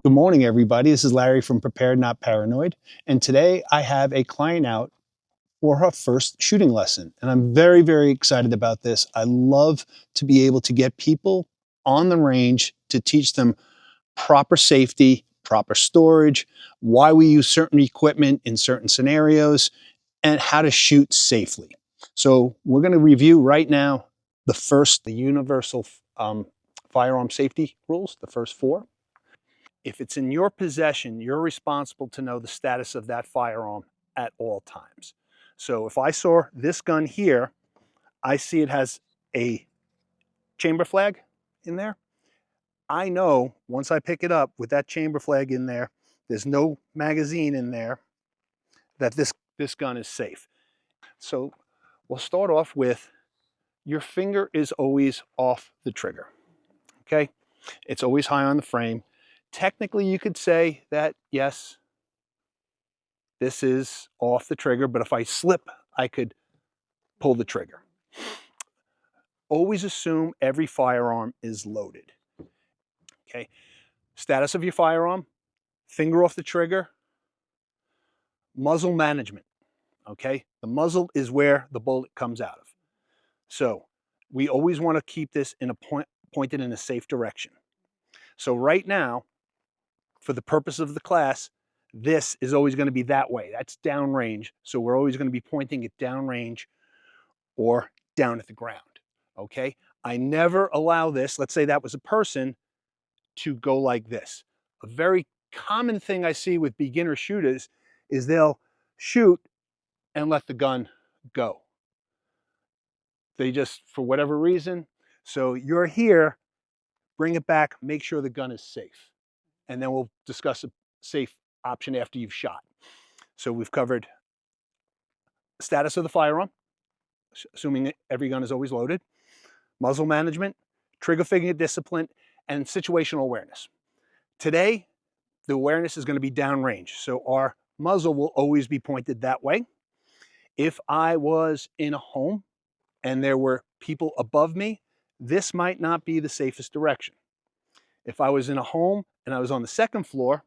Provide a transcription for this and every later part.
Good morning, everybody. This is Larry from Prepared Not Paranoid. And today I have a client out for her first shooting lesson. And I'm very, very excited about this. I love to be able to get people on the range to teach them proper safety, proper storage, why we use certain equipment in certain scenarios, and how to shoot safely. So we're going to review right now the universal firearm safety rules, the first four. If it's in your possession, you're responsible to know the status of that firearm at all times. So if I saw this gun here, I see it has a chamber flag in there. I know once I pick it up with that chamber flag in there, there's no magazine in there, that this gun is safe. So we'll start off with your finger is always off the trigger, okay? It's always high on the frame. Technically, you could say that, yes, this is off the trigger, but if I slip, I could pull the trigger. Always assume every firearm is loaded. Okay. Status of your firearm, finger off the trigger, muzzle management. Okay. The muzzle is where the bullet comes out of. So we always want to keep this in a pointed in a safe direction. So right now, for the purpose of the class, this is always going to be that way. That's downrange. So we're always going to be pointing it downrange or down at the ground. Okay, I never allow this, let's say that was a person, to go like this. A very common thing I see with beginner shooters is they'll shoot and let the gun go. They just, for whatever reason, so you're here, bring it back, make sure the gun is safe. And then we'll discuss a safe option after you've shot. So we've covered status of the firearm, assuming every gun is always loaded, muzzle management, trigger finger discipline, and situational awareness. Today, the awareness is going to be downrange, so our muzzle will always be pointed that way. If I was in a home and there were people above me, this might not be the safest direction. If I was in a home and I was on the second floor,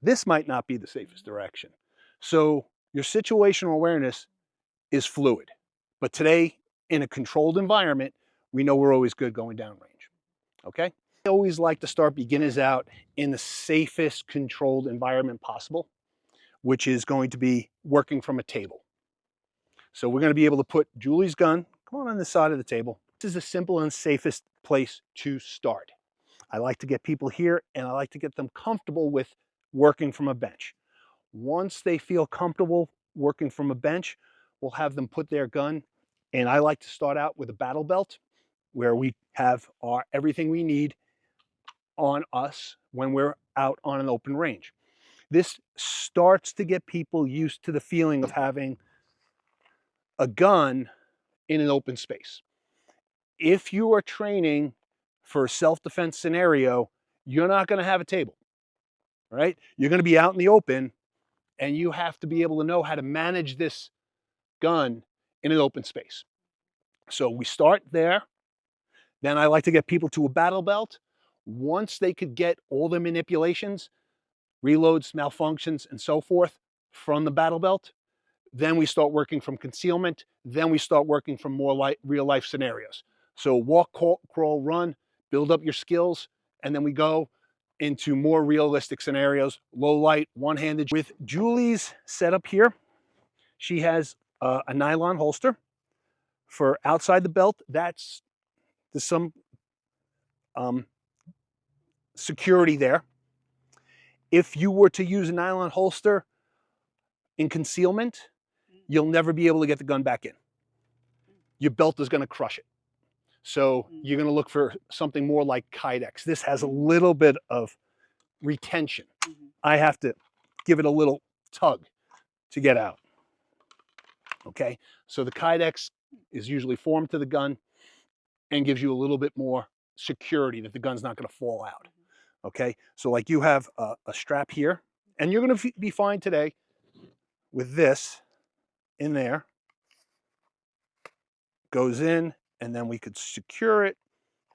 this might not be the safest direction. So your situational awareness is fluid. But today, in a controlled environment, we know we're always good going downrange. Okay? I always like to start beginners out in the safest controlled environment possible, which is going to be working from a table. So we're going to be able to put Julie's gun, come on this side of the table. This is the simple and safest place to start. I like to get people here and I like to get them comfortable with working from a bench. Once they feel comfortable working from a bench, we'll have them put their gun, and I like to start out with a battle belt where we have everything we need on us when we're out on an open range. This starts to get people used to the feeling of having a gun in an open space. If you are training for a self-defense scenario, you're not going to have a table, right? You're going to be out in the open, and you have to be able to know how to manage this gun in an open space. So we start there. Then I like to get people to a battle belt. Once they could get all the manipulations, reloads, malfunctions, and so forth from the battle belt, then we start working from concealment. Then we start working from more real life scenarios. So walk, crawl, run, build up your skills, and then we go into more realistic scenarios, low light, one-handed. With Julie's setup here, she has a nylon holster for outside the belt. There's some security there. If you were to use a nylon holster in concealment, you'll never be able to get the gun back in. Your belt is going to crush it. So you're going to look for something more like Kydex. This has a little bit of retention. I have to give it a little tug to get out. Okay, so the Kydex is usually formed to the gun and gives you a little bit more security that the gun's not going to fall out. Okay, so like you have a strap here, and you're going to be fine today with this in there. Goes in, and then we could secure it,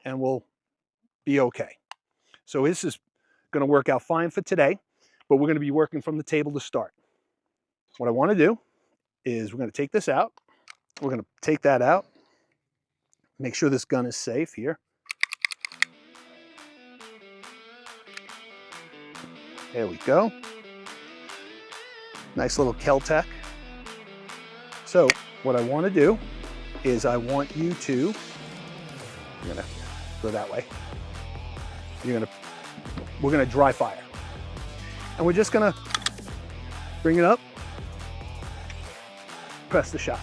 and we'll be okay. So this is going to work out fine for today, but we're going to be working from the table to start. What I want to do is we're going to take this out. We're going to take that out. Make sure this gun is safe here. There we go. Nice little Kel-Tec. So what I want to do is I want you to, you're going to go that way. We're going to dry fire. And we're just going to bring it up, press the shot.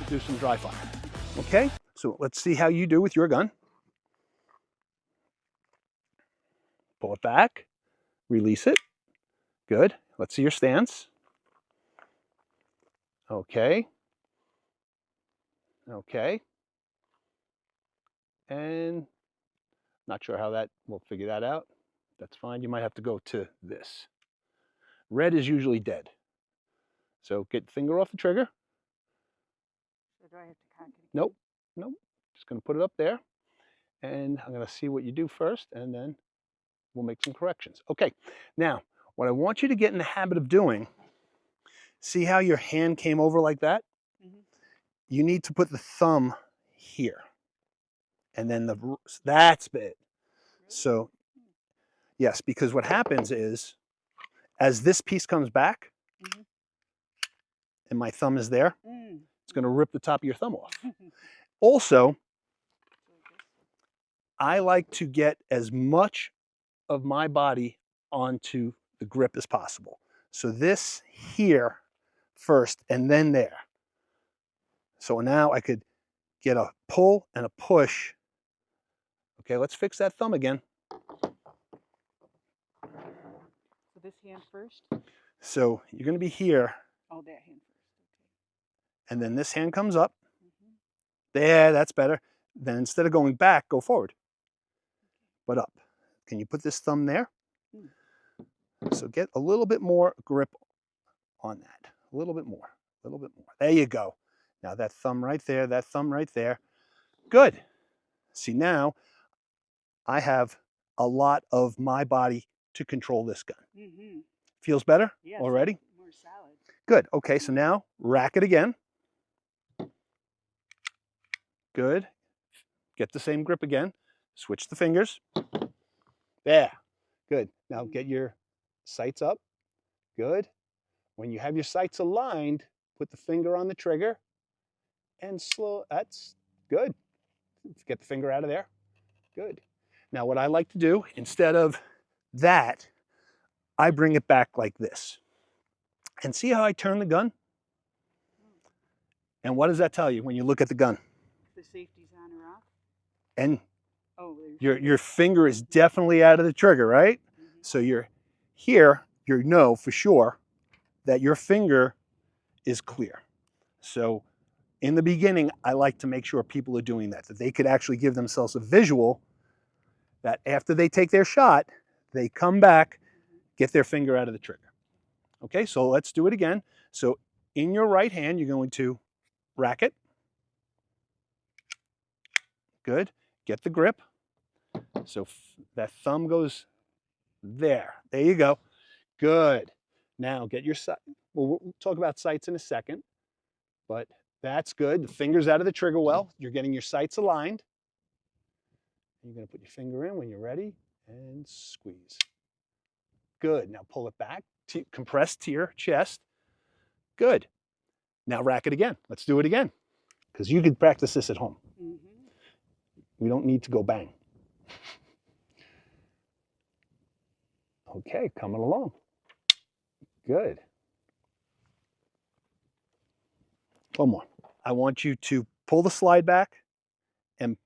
Do some dry fire. Okay, so let's see how you do with your gun. Pull it back, release it. Good. Let's see your stance. Okay. Okay. And not sure how that, we'll figure that out. That's fine. You might have to go to this. Red is usually dead. So get the finger off the trigger. So do I have to cock it? Nope. Nope. Just going to put it up there. And I'm going to see what you do first, and then we'll make some corrections. Okay. Now, what I want you to get in the habit of doing, see how your hand came over like that? Mm-hmm. You need to put the thumb here. And then that's it. Really? So, yes, because what happens is, as this piece comes back, mm-hmm. and my thumb is there, it's going to rip the top of your thumb off. Also, I like to get as much of my body onto the grip as possible. So this here first and then there. So now I could get a pull and a push. Okay, let's fix that thumb again. So this hand first? So you're going to be here. Oh, that hand first. Okay. And then this hand comes up. Mm-hmm. There, that's better. Then instead of going back, go forward. But up. Can you put this thumb there? So get a little bit more grip on that. A little bit more. A little bit more. There you go. Now that thumb right there, that thumb right there. Good. See, now I have a lot of my body to control this gun. Mm-hmm. Feels better already? More solid. Good. Okay, so now rack it again. Good. Get the same grip again. Switch the fingers. There. Good. Now get your sights up. Good. When you have your sights aligned, put the finger on the trigger and slow. That's good. Get the finger out of there. Good. Now what I like to do, instead of that, I bring it back like this. And see how I turn the gun? And what does that tell you when you look at the gun? The safety's on or off? And your finger is definitely out of the trigger, right? Mm-hmm. So you're here, you know for sure that your finger is clear. So in the beginning, I like to make sure people are doing that they could actually give themselves a visual that after they take their shot, they come back, get their finger out of the trigger. Okay, so let's do it again. So in your right hand, you're going to rack it. Good. Get the grip. So that thumb goes there. There you go. Good. Now get your sight. We'll talk about sights in a second, but that's good. The finger's out of the trigger well. You're getting your sights aligned. You're going to put your finger in when you're ready and squeeze. Good. Now pull it back, compress to your chest. Good. Now rack it again. Let's do it again because you could practice this at home. Mm-hmm. We don't need to go bang. Okay, coming along. Good. One more. I want you to pull the slide back and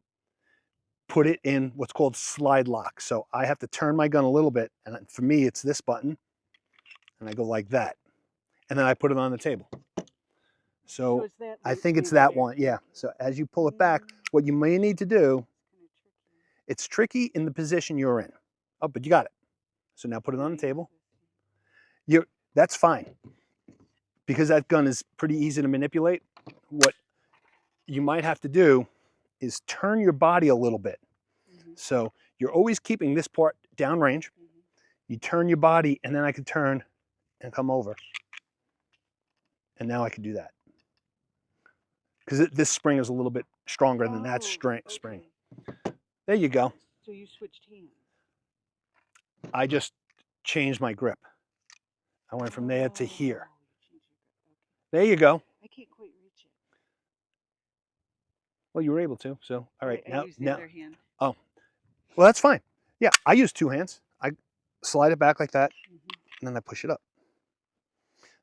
put it in what's called slide lock. So I have to turn my gun a little bit, and for me, it's this button, and I go like that. And then I put it on the table. So I think it's that one, yeah. So as you pull it back, what you may need to do, it's tricky in the position you're in. Oh, but you got it. So now put it on the table. That's fine. Because that gun is pretty easy to manipulate, what you might have to do is turn your body a little bit. Mm-hmm. So you're always keeping this part downrange. You turn your body, and then I could turn and come over. And now I could do that. Because this spring is a little bit stronger than that spring. There you go. So you switched hands. I just changed my grip. I went from there to here. There you go. I can't quite reach it. Well, you were able to, so all right. I use the other hand. Oh, well, that's fine. Yeah, I use two hands. I slide it back like that, and then I push it up.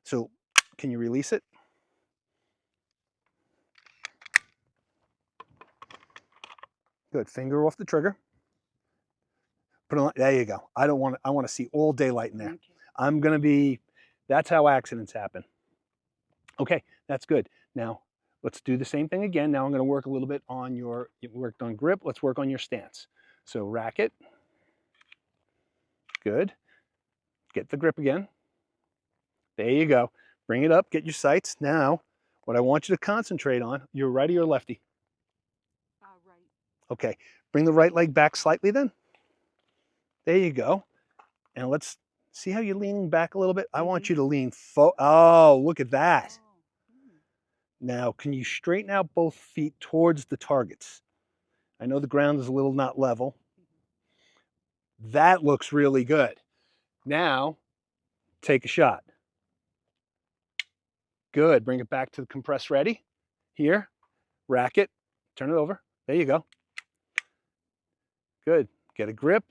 So can you release it? Good. Finger off the trigger. Put it on. There you go. I want to see all daylight in there. Okay. I'm going to be, that's how accidents happen. Okay, that's good. Now, let's do the same thing again. Now I'm going to work a little bit on you worked on grip. Let's work on your stance. So rack it. Good. Get the grip again. There you go. Bring it up. Get your sights. Now, what I want you to concentrate on, you're righty or lefty? Right. Okay. Bring the right leg back slightly then. There you go. And let's see how you're leaning back a little bit. I want you to lean forward. Oh, look at that. Now, can you straighten out both feet towards the targets? I know the ground is a little not level. That looks really good. Now, take a shot. Good. Bring it back to the compress ready. Here, rack it, turn it over. There you go. Good. Get a grip.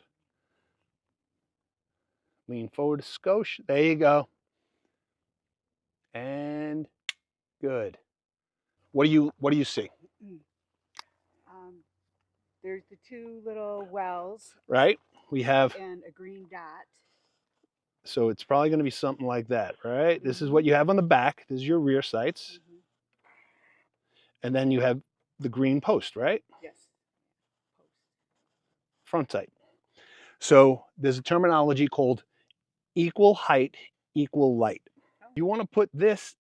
Lean forward a skosh. There you go. And good. What do you see? There's the two little wells. Right? We have, and a green dot. So it's probably going to be something like that, right? This is what you have on the back. This is your rear sights. And then you have the green post, right? Yes. Front sight. So there's a terminology called equal height, equal light. You want to put this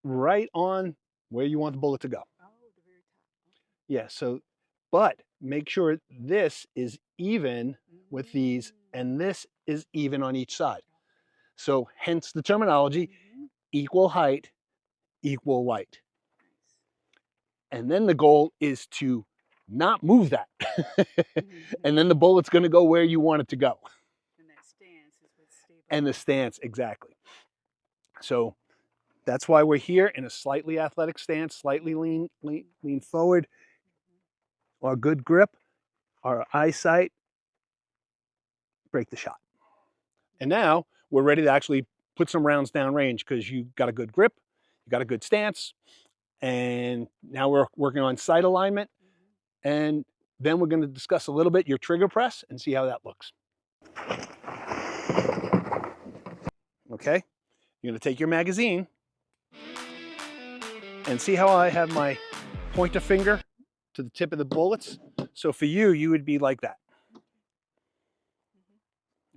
right on where you want the bullet to go. Oh, the very top. Yeah, so, but make sure this is even with these, and this is even on each side. So hence the terminology, equal height, equal light. And then the goal is to not move that. And then the bullet's going to go where you want it to go. And that stance is what's stable. And the stance, exactly. So that's why we're here in a slightly athletic stance, slightly lean forward. Our good grip, our eyesight, break the shot. And now we're ready to actually put some rounds down range because you got a good grip, you got a good stance, and now we're working on sight alignment. And then we're going to discuss a little bit your trigger press and see how that looks. Okay, you're going to take your magazine and see how I have my pointer finger to the tip of the bullets. So for you, you would be like that.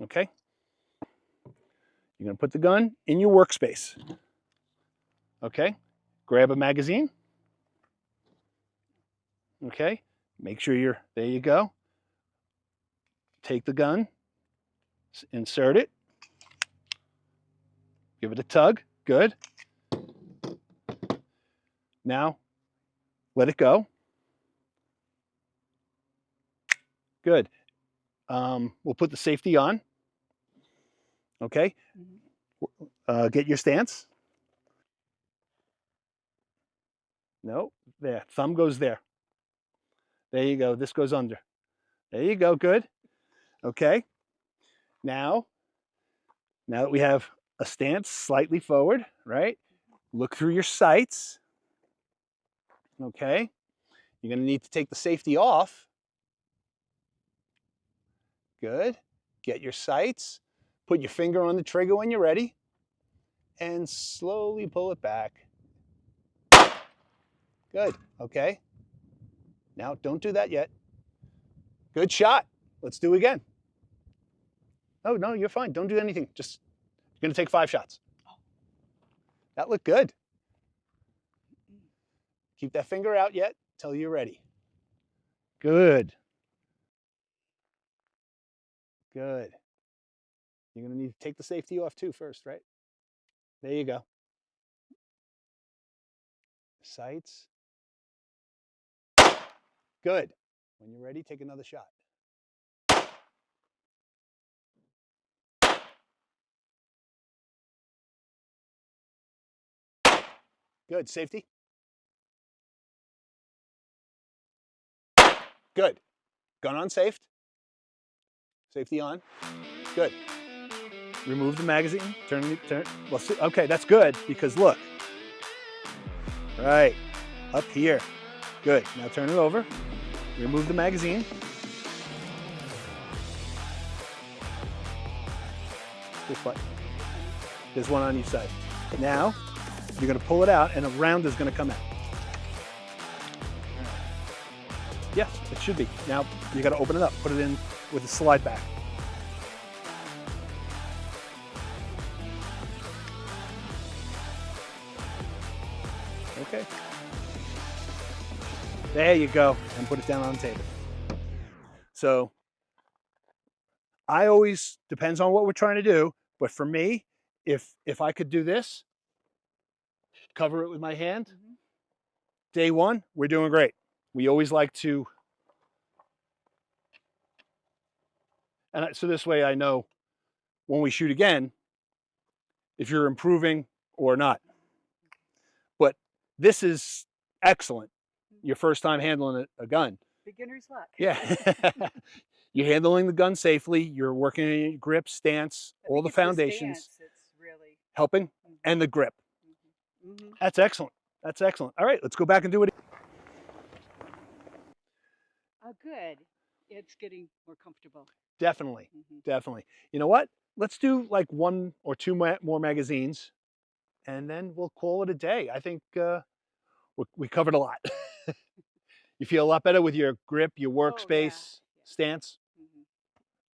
Okay, you're going to put the gun in your workspace. Okay, grab a magazine. Okay, make sure you're, there you go. Take the gun, insert it, give it a tug, good. Now, let it go. Good. We'll put the safety on. Okay, get your stance. No, there, thumb goes there. There you go, this goes under. There you go, good. Okay, now that we have a stance slightly forward, right? Look through your sights. Okay, you're gonna need to take the safety off. Good, get your sights. Put your finger on the trigger when you're ready and slowly pull it back. Good, okay. Now don't do that yet. Good shot. Let's do it again. Oh, no, you're fine. Don't do anything. Just, you're going to take 5 shots. That looked good. Keep that finger out yet till you're ready. Good. Good. You're going to need to take the safety off too first, right? There you go. Sights. Good. When you're ready, take another shot. Good. Safety. Good. Gun on safed. Safety on. Good. Remove the magazine. Turn. Well, okay, that's good because look. Right. Up here. Good. Now turn it over. Remove the magazine. This button. There's one on each side. Now, you're going to pull it out and a round is going to come out. Yes, it should be. Now, you got to open it up. Put it in with a slide back. Okay. There you go. And put it down on the table. So, I always, depends on what we're trying to do, but for me, if I could do this, cover it with my hand, day one, we're doing great. We always like to, and so this way I know when we shoot again, if you're improving or not. But this is excellent. Your first time handling a gun. Beginner's luck. Yeah. You're handling the gun safely. You're working on your grip, stance, all the foundations. The stance, it's really helping, and the grip. That's excellent. That's excellent. All right, let's go back and do it. Oh, good. It's getting more comfortable. Definitely. Definitely. You know what? Let's do like one or two more magazines, and then we'll call it a day. I think we covered a lot. You feel a lot better with your grip, your workspace, stance?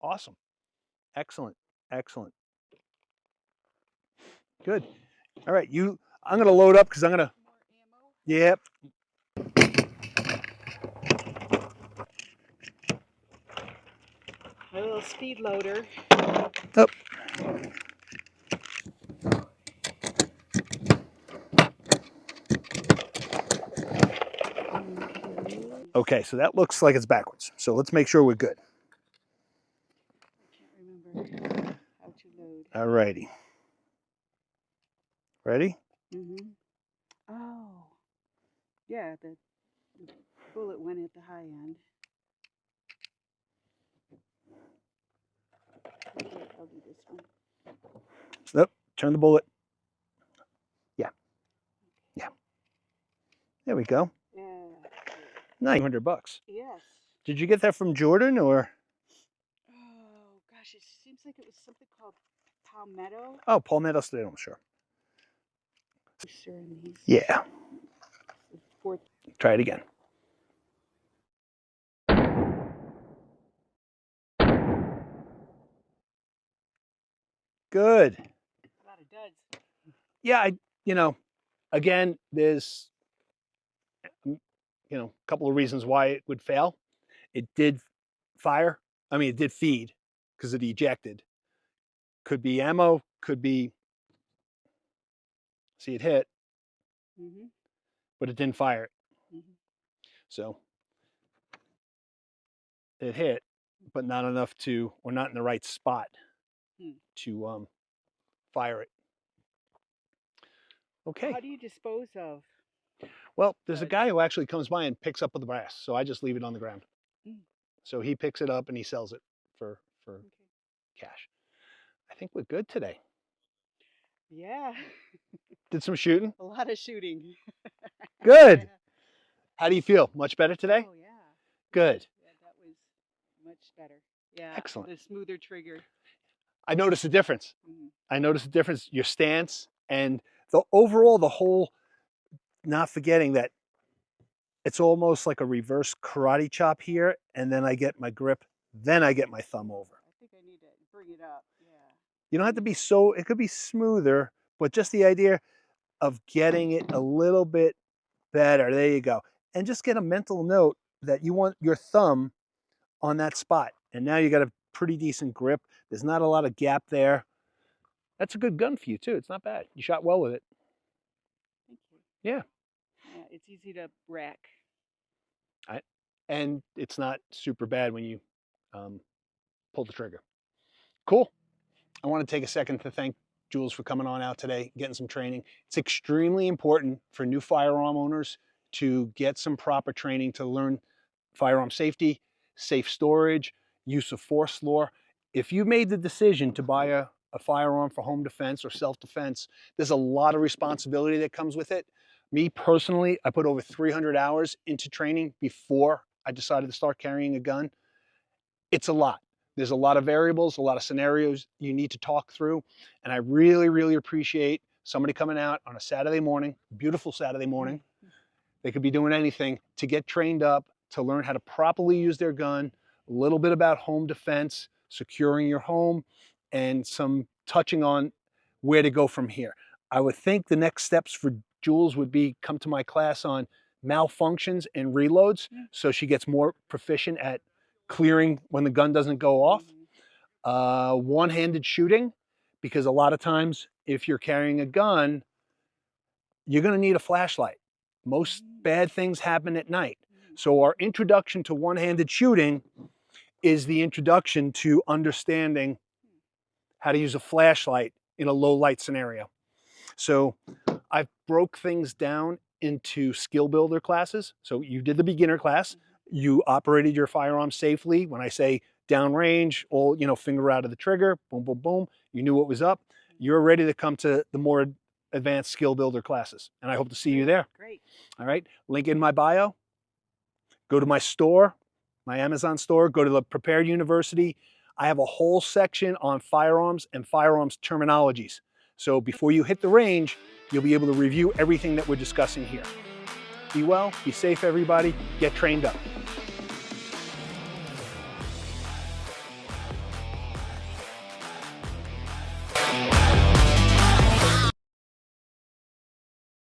Awesome. Excellent. Excellent. Good. All right, I'm going to load up because I'm going to, yep. A little speed loader. Oh. Okay, so that looks like it's backwards. So let's make sure we're good. I can't remember how to load. All righty. Ready? Oh, yeah, the bullet went at the high end. Okay, I'll do this one. Nope, turn the bullet. Yeah. Yeah. There we go. Yeah. $900. Yes. Did you get that from Jordan or? Oh, gosh, it seems like it was something called Palmetto. Oh, Palmetto State, I'm sure. And yeah. Try it again. Good. A lot of duds. Yeah, again, there's, a couple of reasons why it would fail. It did fire. I mean, it did feed because it ejected. Could be ammo, could be, see it hit, but it didn't fire it. So it hit, but not enough to, or not in the right spot to fire it. Okay. How do you dispose of? Well, there's a guy who actually comes by and picks up the brass, so I just leave it on the ground. So he picks it up and he sells it for cash. I think we're good today. Yeah. Did some shooting? A lot of shooting. Good. How do you feel? Much better today? Oh, yeah. Good. Yeah, that was much better. Yeah. Excellent. The smoother trigger. I noticed a difference. I noticed a difference, your stance and the overall, the whole, not forgetting that it's almost like a reverse karate chop here, and then I get my grip, then I get my thumb over. I think I need to bring it up. Yeah. You don't have to be so, it could be smoother, but just the idea of getting it a little bit better. There you go. And just get a mental note that you want your thumb on that spot. And now you got to pretty decent grip. There's not a lot of gap there. That's a good gun for you too. It's not bad. You shot well with it. Thank you. Yeah. Yeah, it's easy to rack. And it's not super bad when you pull the trigger. Cool. I want to take a second to thank Jules for coming on out today, getting some training. It's extremely important for new firearm owners to get some proper training to learn firearm safety, safe storage, use of force law. If you made the decision to buy a firearm for home defense or self-defense, there's a lot of responsibility that comes with it. Me personally, I put over 300 hours into training before I decided to start carrying a gun. It's a lot. There's a lot of variables, a lot of scenarios you need to talk through. And I really, really appreciate somebody coming out on a Saturday morning, beautiful Saturday morning. They could be doing anything to get trained up, to learn how to properly use their gun, a little bit about home defense, securing your home, and some touching on where to go from here. I would think the next steps for Jules would be come to my class on malfunctions and reloads, so she gets more proficient at clearing when the gun doesn't go off. One-handed shooting, because a lot of times if you're carrying a gun, you're going to need a flashlight. Most bad things happen at night. So our introduction to one-handed shooting is the introduction to understanding how to use a flashlight in a low light scenario. So I've broke things down into skill builder classes. So you did the beginner class. You operated your firearm safely. When I say downrange, all, finger out of the trigger, boom, boom, boom. You knew what was up. You're ready to come to the more advanced skill builder classes. And I hope to see you there. Great. All right. Link in my bio. Go to my store, my Amazon store. Go to the Prepared University. I have a whole section on firearms and firearms terminologies. So before you hit the range, you'll be able to review everything that we're discussing here. Be well, be safe, everybody. Get trained up.